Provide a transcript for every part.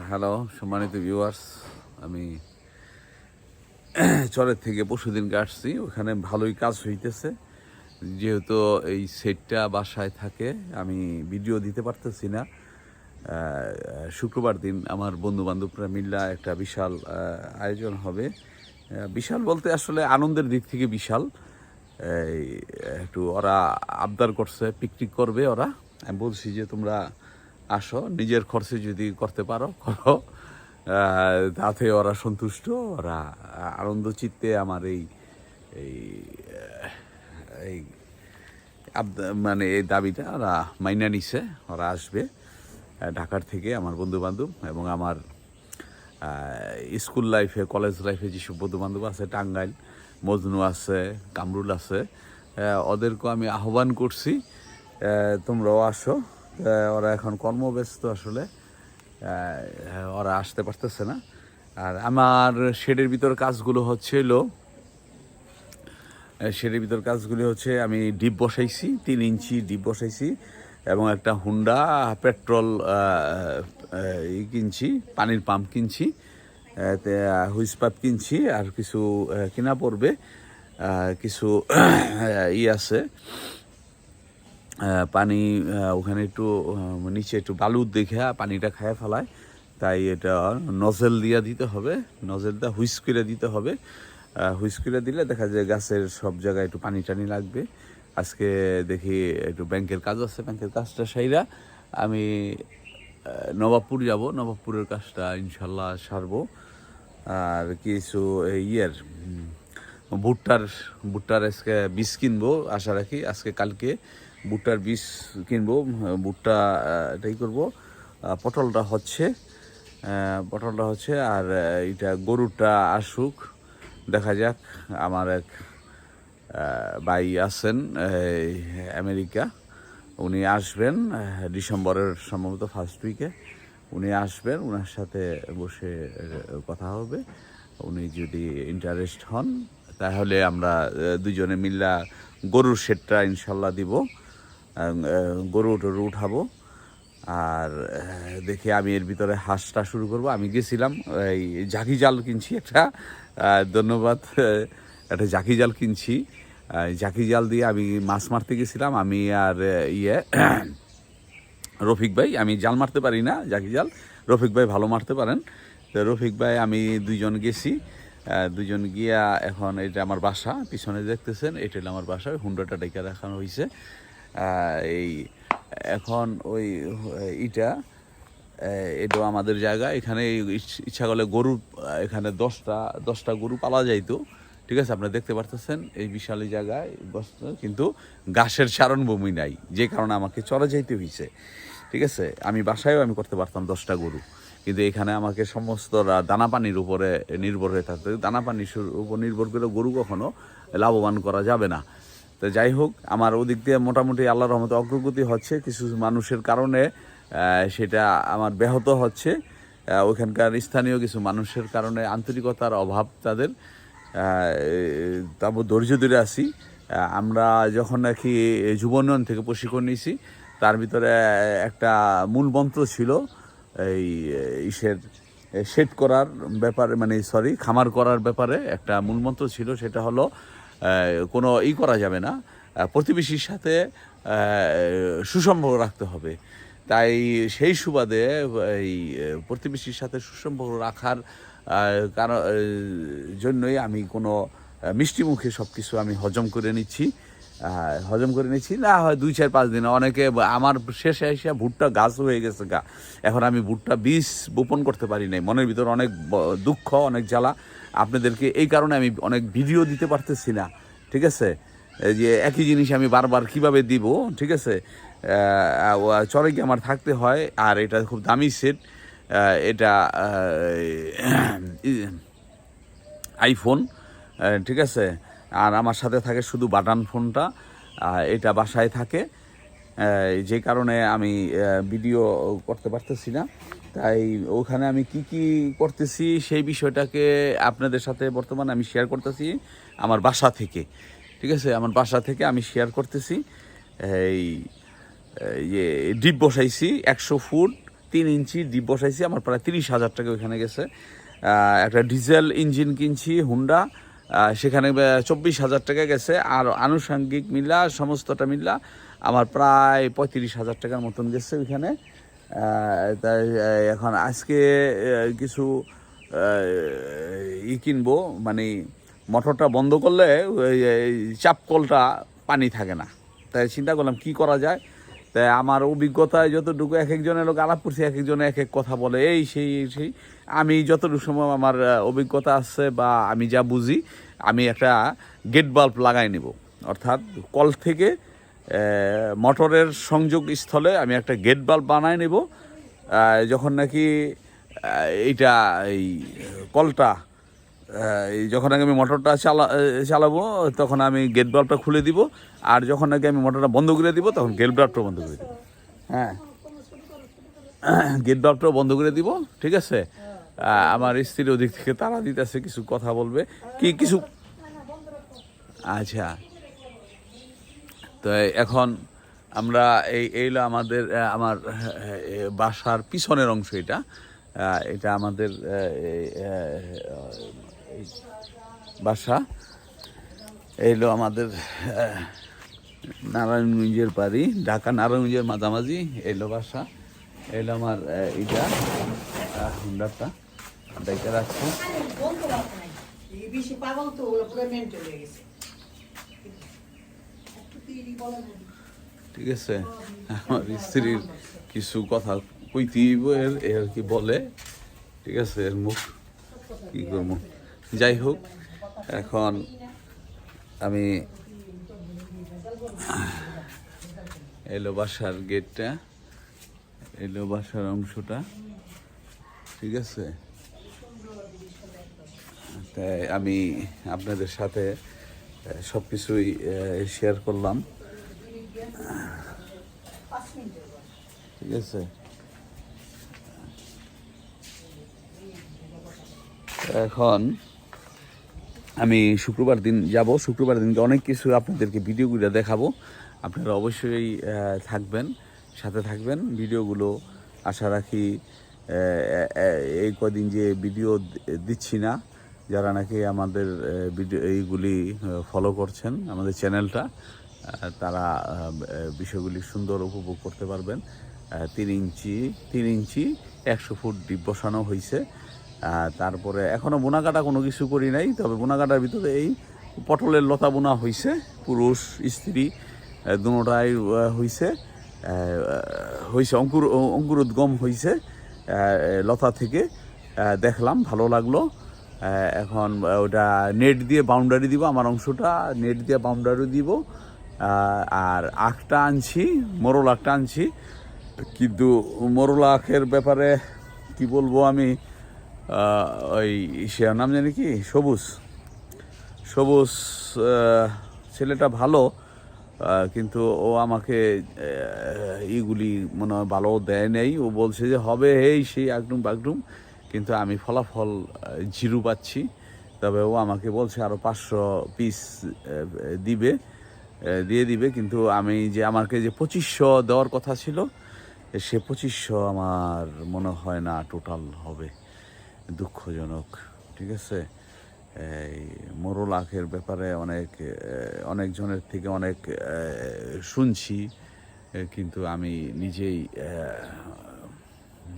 Hello সম্মানিত viewers, আমি চরের থেকে পরশুদিনকে আসছি। ওখানে ভালোই কাজ হইতেছে। যেহেতু এই সেটটা বাসায় থাকে, আমি ভিডিও দিতে পারতেছি না। শুক্রবার দিন আমার বন্ধু বান্ধবরা মিল্লা একটা বিশাল আয়োজন হবে। বিশাল বলতে আসলে আনন্দের দিক থেকে বিশাল। এই একটু ওরা আবদার করছে, পিকনিক করবে ওরা। আমি বলছি যে তোমরা আসো, নিজের খরচে যদি করতে পারো করো। তাতে ওরা সন্তুষ্ট, ওরা আনন্দ চিত্তে আমার এই এই এই মানে এই দাবিটা ওরা মাইনা নিছে। ওরা আসবে ঢাকার থেকে, আমার বন্ধু বান্ধব এবং আমার স্কুল লাইফে, কলেজ লাইফে যেসব বন্ধু বান্ধব আছে, টাঙ্গাইল মজনু আছে, কামরুল আছে, ওদেরকেও আমি আহ্বান করছি তোমরাও আসো। ওরা এখন কর্মব্যস্ত, আসলে ওরা আসতে পারতেছে না। আর আমার শেডের ভিতর কাজগুলো হচ্ছে আমি ডিপ বসাইছি, 3 ইঞ্চি ডিপ বসাইছি এবং একটা হুন্ডা পেট্রোল কিনছি, পানির পাম্প কিনছি, হুইস পাইপ কিনছি, আর কিছু কিনা পড়বে। কিছু আছে পানি, ওখানে একটু নিচে একটু বালু দেখে পানিটা খায় ফেলায়, তাই এটা নজেল দিয়ে দিতে হবে, নজেলটা হুইস করে দিতে হবে। হুইস করে দিলে দেখা যায় গাছের সব জায়গায় একটু পানি টানি লাগবে। আজকে দেখি একটু ব্যাংকের কাজ আছে, ব্যাংকের কাজটা সাইরা আমি নবাবপুর যাব, নবাবপুরের কাজটা ইনশাল্লাহ সারবো। আর কিছু ভুট্টার আজকে বীজ কিনবো, আশা রাখি আজকে কালকে ভুট্টার বীজ কিনবো। ভুট্টা এটাই করবো। পটলটা হচ্ছে আর এটা গরুটা আসুক, দেখা যাক। আমার এক ভাই আছেন আমেরিকা, উনি আসবেন ডিসেম্বরের সম্ভবত ফার্স্ট উইকে। উনি আসবেন, ওনার সাথে বসে কথা হবে। উনি যদি ইন্টারেস্ট হন তাহলে আমরা দুজনে মিল্লা গরুর শেডটা ইনশাল্লাহ দিব, গরু টরু উঠাবো। আর দেখি আমি এর ভিতরে হাঁসটা শুরু করব। আমি গেছিলাম, এই ঝাঁকি জাল কিনছি একটা, ধন্যবাদ, একটা ঝাঁকি জাল কিনছি। ঝাঁকি জাল দিয়ে আমি মাছ মারতে গেছিলাম, আমি আর রফিক ভাই। আমি জাল মারতে পারি না, ঝাঁকি জাল রফিক ভাই ভালো মারতে পারেন। তো রফিক ভাই আমি দুইজন গেছি, দুজন গিয়া এখন এটা আমার বাসা, পিছনে দেখতেছেন এটা হলো আমার বাসা, হুন্ডাটা ডেকে রাখানো হয়েছে। এই এখন ওই এটাও আমাদের জায়গা। এখানে ইচ্ছা করলে গরু, এখানে 10টা গরু পালা যাইতো, ঠিক আছে। আপনারা দেখতে পারতেছেন এই বিশাল জায়গায়, কিন্তু ঘাসের চারণভূমি নাই, যে কারণে আমাকে চলে যাইতে হয়েছে, ঠিক আছে। আমি বাসায়ও আমি করতে পারতাম 10টা গরু, কিন্তু এখানে আমাকে সমস্ত দানা পানির উপরে নির্ভর হয়ে থাকতে, দানা পানির উপর নির্ভর করে গরু কখনো লাভবান করা যাবে না। তো যাই হোক, আমার ওদিক দিয়ে মোটামুটি আল্লাহর রহমতে অগ্রগতি হচ্ছে। কিছু মানুষের কারণে সেটা আমার ব্যাহত হচ্ছে, ওইখানকার স্থানীয় কিছু মানুষের কারণে আন্তরিকতার অভাব তাদের। তারপর ধৈর্য ধরে আছি। আমরা যখন নাকি যুব উন্নয়ন থেকে প্রশিক্ষণ নিয়েছি, তার ভিতরে একটা মূল মন্ত্র ছিল এই শেড করার ব্যাপারে, খামার করার ব্যাপারে একটা মূল মন্ত্র ছিল। সেটা হলো কোনো করা যাবে না, প্রতিবেশীর সাথে সুসম্পর্ক রাখতে হবে। তাই সেই সুবাদে এই প্রতিবেশীর সাথে সুসম্পর্ক রাখার জন্যই আমি কোনো মিষ্টি মুখে সব কিছু আমি হজম করে নিচ্ছি না হয় 2-4-5 দিন। অনেকে আমার শেষে এসে ভুট্টা গাছ হয়ে গেছে গা, এখন আমি ভুট্টা বীজ বপন করতে পারি নাই। মনের ভিতর অনেক দুঃখ, অনেক জ্বালা। আপনাদেরকে এই কারণে আমি অনেক ভিডিও দিতে পারতেছি না, ঠিক আছে। যে একই জিনিস আমি বারবার কিভাবে দিব, ঠিক আছে। চরে গিয়ে আমার থাকতে হয়, আর এটা খুব দামি সেট। এটা আইফোন, ঠিক আছে। আর আমার সাথে থাকে শুধু বাটন ফোনটা, এটা বাসায় থাকে, যে কারণে আমি ভিডিও করতে পারতেছি না। তাই ওখানে আমি কি করতেছি সেই বিষয়টাকে আপনাদের সাথে বর্তমানে আমি শেয়ার করতেছি আমার বাসা থেকে, ঠিক আছে। আমার বাসা থেকে আমি শেয়ার করতেছি। এই ডিপ বসাইছি 100 ফুট 3 ইঞ্চি ডিপ বসাইছি, আমার প্রায় 30,000 টাকা ওইখানে গেছে। একটা ডিজেল ইঞ্জিন কিনছি হুন্ডা, সেখানে 24,000 টাকা গেছে। আর আনুষঙ্গিক মিলা সমস্তটা মিলা আমার প্রায় 35,000 টাকার মতন গেছে ওইখানে। তাই এখন আজকে কিছু কিনবো, মানে মোটরটা বন্ধ করলে চাপ কলটা পানি থাকে না, তাই চিন্তা করলাম কি করা যায়। তাই আমার অভিজ্ঞতায় যতটুকু, এক একজনের লোক আলাপ করছি, এক একজনে এক এক কথা বলে, এই সেই আমি যতটুকু সময় আমার অভিজ্ঞতা আছে বা আমি যা বুঝি, আমি একটা গেট বাল্ব লাগাই নেব। অর্থাৎ কল থেকে মোটরের সংযোগ স্থলে আমি একটা গেট বাল্ব বানায় নেব। যখন নাকি এইটা এই কলটা যখন নাকি আমি মোটরটা চালাবো তখন আমি গেট বাল্বটা খুলে দিব, আর যখন নাকি আমি মোটরটা বন্ধ করে দিব তখন গেট বাল্বটা বন্ধ করে দিব। হ্যাঁ, গেট বাল্বটাও বন্ধ করে দিব, ঠিক আছে। আমার স্ত্রীর ওদিক থেকে তারা দিতেছে, কিছু কথা বলবে কি কিছু। আচ্ছা, তো এখন আমরা এইলো আমার বাসার পিছনের অংশ। এটা আমাদের বাসা। এইলো আমাদের নারায়ণগঞ্জের বাড়ি, ঢাকা নারায়ণগঞ্জের মাঝামাঝি এইলো বাসা। এইলো আমার হুন্ডারটা দেখে রাখছে। ঠিক আছে, আমার স্ত্রীর কিছু কথা কইতেই এর কি বলে, ঠিক আছে, এর মুখ কি করবো। যাই হোক, এখন আমি এলো বাসার গেটটা, এলো বাসার অংশটা, ঠিক আছে। তাই আমি আপনাদের সাথে সব কিছুই শেয়ার করলাম, ঠিক আছে। এখন আমি শুক্রবার দিন যাব, শুক্রবার দিনকে অনেক কিছু আপনাদেরকে ভিডিওগুলো দেখাবো। আপনারা অবশ্যই থাকবেন, সাথে থাকবেন। ভিডিওগুলো আশা রাখি এই কদিন যে ভিডিও দিচ্ছি না, যারা নাকি আমাদের ভিডিও এইগুলি ফলো করছেন আমাদের চ্যানেলটা, তারা বিষয়গুলি সুন্দর উপভোগ করতে পারবেন। 3 ইঞ্চি 100 ফুট ডিপ বসানো হয়েছে। তারপরে এখনও বোনাকাটা কোনো কিছু করি নাই, তবে বোনাকাটার ভিতরে এই পটলের লতা বোনা হয়েছে, পুরুষ স্ত্রী দুটোটাই হয়েছে অঙ্কুরোদ্গম হয়েছে লতা থেকে, দেখলাম ভালো লাগলো। এখন ওটা নেট দিয়ে বাউন্ডারি দিব, আমার অংশটা নেট দিয়ে বাউন্ডারি দিব। আর আখটা আনছি, মোরল আখটা আনছি, কিন্তু মোরল আখের ব্যাপারে কি বলবো আমি, ওই সে নাম জানি কি, সবুজ ছেলেটা ভালো, কিন্তু ও আমাকে এইগুলি মনে হয় ভালো দেয় নেই। ও বলছে যে হবে সেই আগডুম বাগডুম, কিন্তু আমি ফলাফল 0 পাচ্ছি। তবে ও আমাকে বলছে আরও 500 পিস দিয়ে দিবে, কিন্তু আমি যে আমাকে যে 2500 দেওয়ার কথা ছিল, সে 2500 আমার মনে হয় না টোটাল হবে, দুঃখজনক, ঠিক আছে। এই মোরল আখের ব্যাপারে অনেকজনের থেকে অনেক শুনছি, কিন্তু আমি নিজেই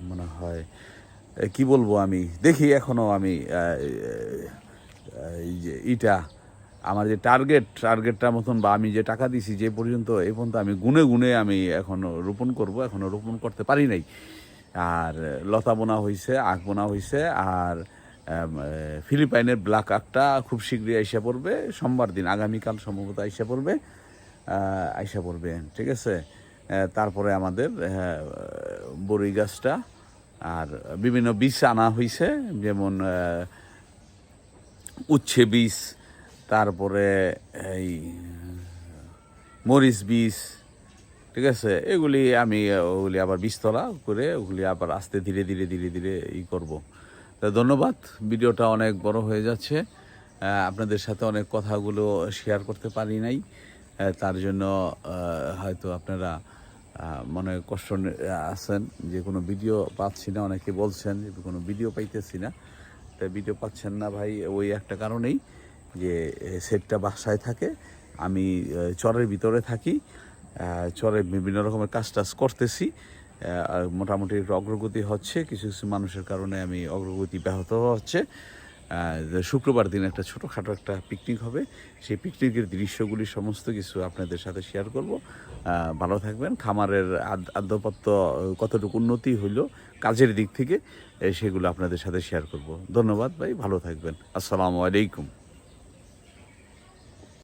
মনে হয় কি বলবো, আমি দেখি এখনও আমি এই যে আমার যে টার্গেটটার মতন, বা আমি যে টাকা দিছি যে পর্যন্ত, এই পর্যন্ত আমি গুনে আমি এখনও রোপণ করব, এখনও রোপণ করতে পারি নাই। আর লতা বোনা হয়েছে, আখ বোনা হয়েছে, আর ফিলিপাইনের ব্ল্যাক আখটা খুব শীঘ্রই আইসা পড়বে, সোমবার দিন, আগামীকাল সম্ভবত আইসা পড়বে, ঠিক আছে। তারপরে আমাদের বড়ি গাছটা, আর বিভিন্ন বীজ আনা হয়েছে, যেমন উচ্ছে বীজ, তারপরে এই মরিচ বীজ, ঠিক আছে। ওগুলি আবার বীজতলা করে ওগুলি আবার আস্তে ধীরে করব। তা ধন্যবাদ, ভিডিওটা অনেক বড় হয়ে যাচ্ছে, আপনাদের সাথে অনেক কথাগুলো শেয়ার করতে পারি নাই, তার জন্য হয়তো আপনারা মনে কষ্ট আছেন যে কোনো ভিডিও পাচ্ছি না, অনেকে বলছেন যে কোনো ভিডিও পাইতেছি না। তাই ভিডিও পাচ্ছেন না ভাই ওই একটা কারণেই যে সেটটা বাসায় থাকে, আমি চরের ভিতরে থাকি, চরে বিভিন্ন রকমের কাজ টাজ করতেছি, আর মোটামুটি একটু অগ্রগতি হচ্ছে, কিছু কিছু মানুষের কারণে আমি অগ্রগতি ব্যাহত হচ্ছে। শুক্রবার দিন একটা ছোটোখাটো একটা পিকনিক হবে, সেই পিকনিকের দৃশ্যগুলি সমস্ত কিছু আপনাদের সাথে শেয়ার করব। ভালো থাকবেন। খামারের আদ্যপত্য কতটুকু উন্নতি হইল কাজের দিক থেকে সেগুলো আপনাদের সাথে শেয়ার করব। ধন্যবাদ ভাই, ভালো থাকবেন। আসসালামু আলাইকুম।